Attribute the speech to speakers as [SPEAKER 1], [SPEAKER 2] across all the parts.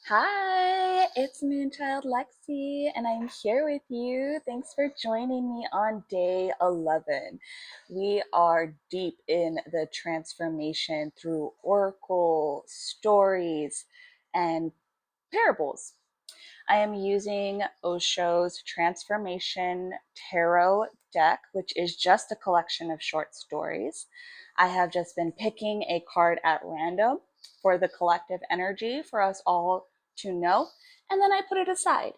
[SPEAKER 1] Hi, it's Moonchildlexi, and I'm here with you. Thanks for joining me on day 11. We are deep in the transformation through oracle, stories, and parables. I am using Osho's Transformation Tarot deck, which is just a collection of short stories. I have just been picking a card at random for the collective energy for us all to know, and then I put it aside.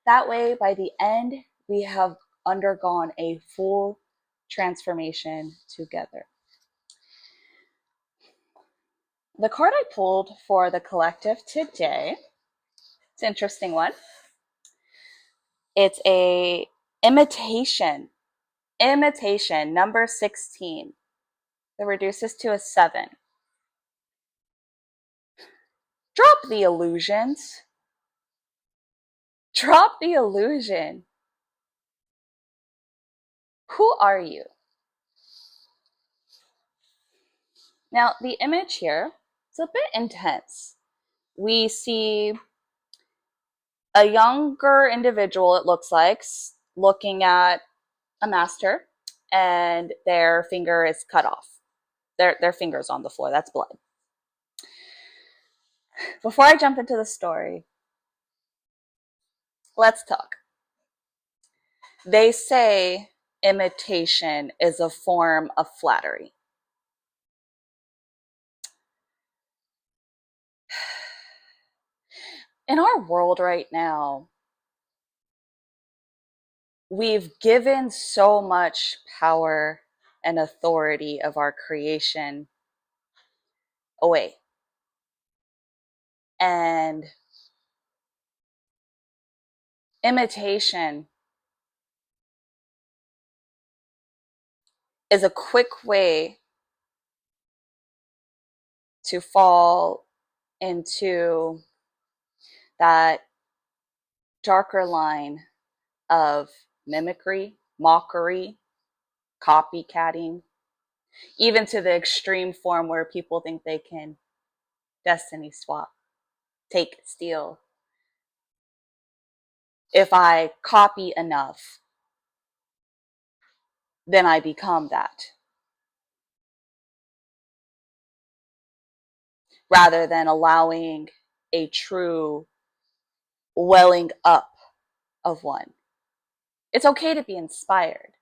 [SPEAKER 1] That way, by the end, we have undergone a full transformation together. The card I pulled for the collective today, it's an interesting one. It's a imitation number 16. That reduces to a 7. Drop the illusions. Drop the illusion. Who are you? Now, the image here is a bit intense. We see a younger individual, it looks like, looking at a master, and their finger is cut off. Their finger's on the floor. That's blood. Before I jump into the story, let's talk. They say imitation is a form of flattery. In our world right now, we've given so much power and authority of our creation away. And imitation is a quick way to fall into that darker line of mimicry, mockery, copycatting, even to the extreme form where people think they can destiny swap, take, steal. If I copy enough, then I become that. Rather than allowing a true welling up of one. It's okay to be inspired.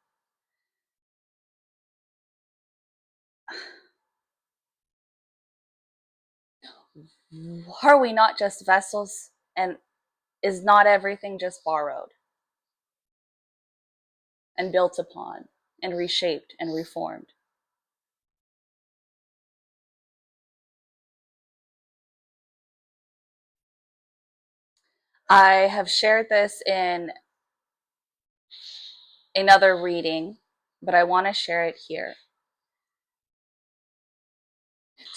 [SPEAKER 1] Are we not just vessels? And is not everything just borrowed and built upon and reshaped and reformed? I have shared this in another reading, but I want to share it here.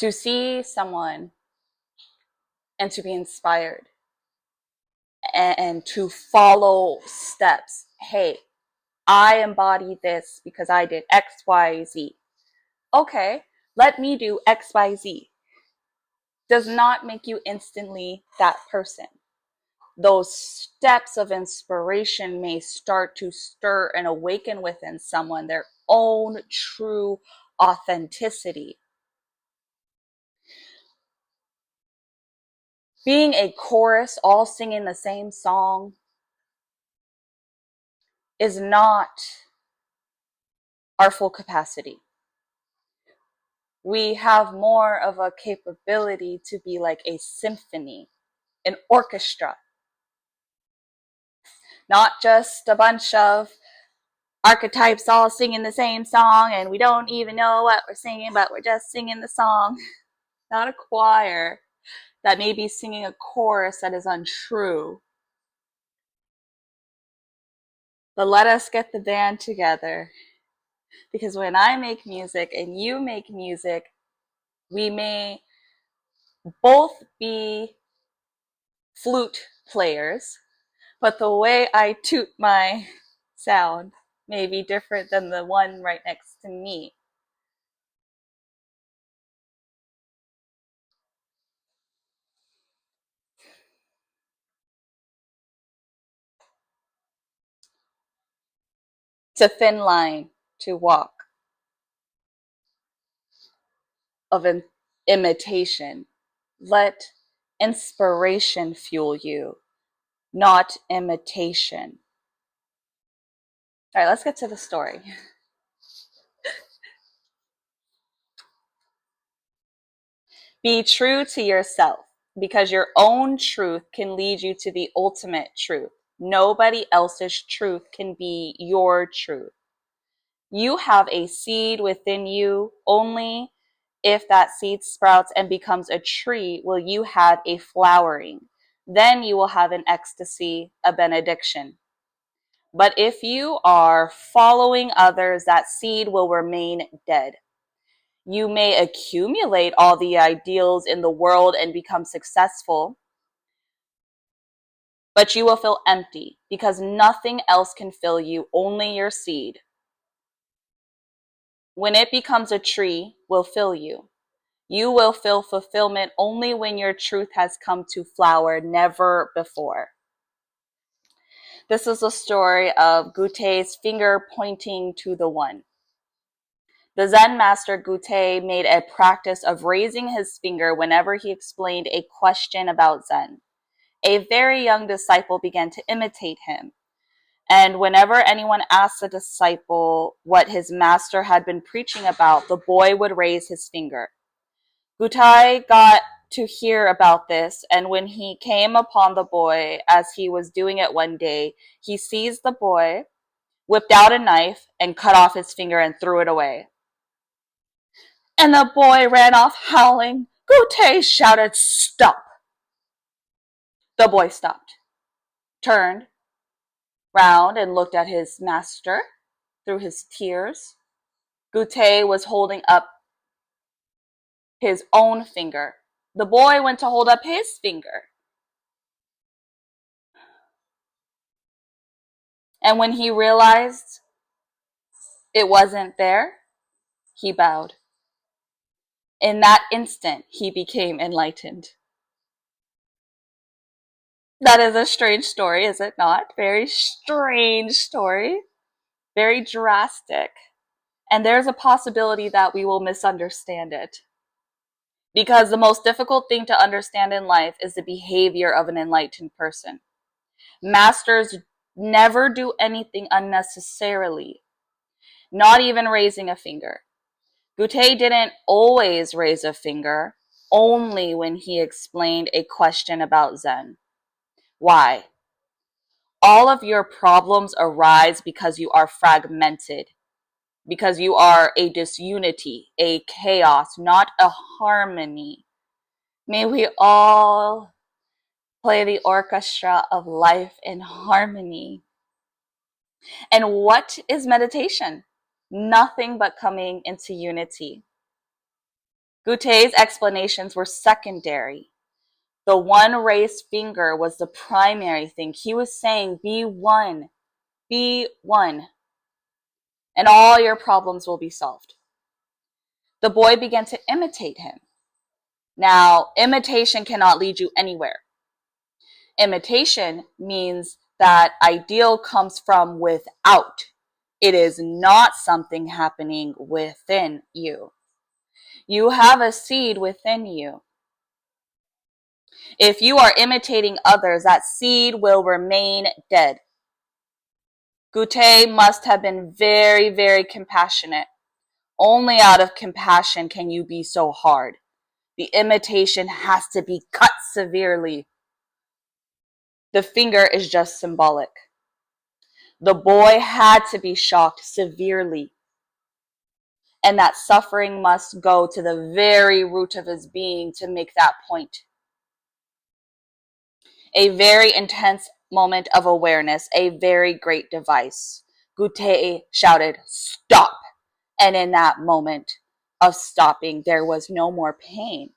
[SPEAKER 1] To see someone and to be inspired and to follow steps. Hey, I embody this because I did X, Y, Z. Okay, let me do X, Y, Z. Does not make you instantly that person. Those steps of inspiration may start to stir and awaken within someone their own true authenticity. Being a chorus, all singing the same song, is not our full capacity. We have more of a capability to be like a symphony, an orchestra, not just a bunch of archetypes all singing the same song and we don't even know what we're singing, but we're just singing the song. Not a choir that may be singing a chorus that is untrue. But let us get the band together, because when I make music and you make music, we may both be flute players, but the way I toot my sound may be different than the one right next to me. It's a thin line to walk of imitation. Let inspiration fuel you, not imitation. All right, let's get to the story. Be true to yourself, because your own truth can lead you to the ultimate truth. Nobody else's truth can be your truth. You have a seed within you. Only if that seed sprouts and becomes a tree will you have a flowering. Then you will have an ecstasy, a benediction. But if you are following others, that seed will remain dead. You may accumulate all the ideals in the world and become successful, but you will feel empty because nothing else can fill you, only your seed. When it becomes a tree, will fill you. You will feel fulfillment only when your truth has come to flower, never before. This is the story of Gute's finger pointing to the one. The Zen master Gute made a practice of raising his finger whenever he explained a question about Zen. A very young disciple began to imitate him. And whenever anyone asked the disciple what his master had been preaching about, the boy would raise his finger. Gutai got to hear about this, and when he came upon the boy as he was doing it one day, he seized the boy, whipped out a knife, and cut off his finger and threw it away. And the boy ran off howling. Gute shouted, "Stop!" The boy stopped, turned round, and looked at his master through his tears. Gute was holding up his own finger. The boy went to hold up his finger. And when he realized it wasn't there, he bowed. In that instant, he became enlightened. That is a strange story, is it not? Very strange story. Very drastic. And there's a possibility that we will misunderstand it. Because the most difficult thing to understand in life is the behavior of an enlightened person. Masters never do anything unnecessarily, not even raising a finger. Gute didn't always raise a finger, only when he explained a question about Zen. Why? All of your problems arise because you are fragmented, because you are a disunity, a chaos, not a harmony. May we all play the orchestra of life in harmony. And what is meditation? Nothing but coming into unity. Gute's explanations were secondary. The one raised finger was the primary thing. He was saying, be one, and all your problems will be solved. The boy began to imitate him. Now, imitation cannot lead you anywhere. Imitation means that ideal comes from without. It is not something happening within you. You have a seed within you. If you are imitating others, that seed will remain dead. Gute must have been very, very compassionate. Only out of compassion can you be so hard. The imitation has to be cut severely. The finger is just symbolic. The boy had to be shocked severely. And that suffering must go to the very root of his being to make that point. A very intense moment of awareness, a very great device. Gute shouted, "Stop!" And in that moment of stopping, there was no more pain.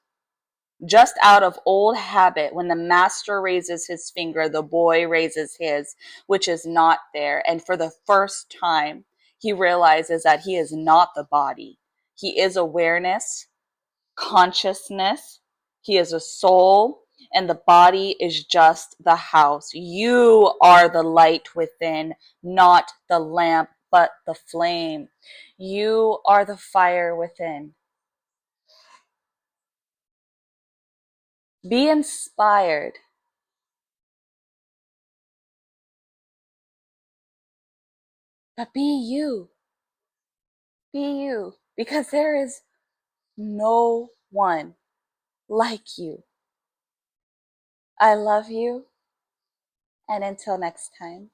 [SPEAKER 1] Just out of old habit, when the master raises his finger, the boy raises his, which is not there. And for the first time, he realizes that he is not the body. He is awareness, consciousness. He is a soul, and the body is just the house. You are the light within, not the lamp, but the flame. You are the fire within. Be inspired, but be you. Be you. Because there is no one like you. I love you, and until next time.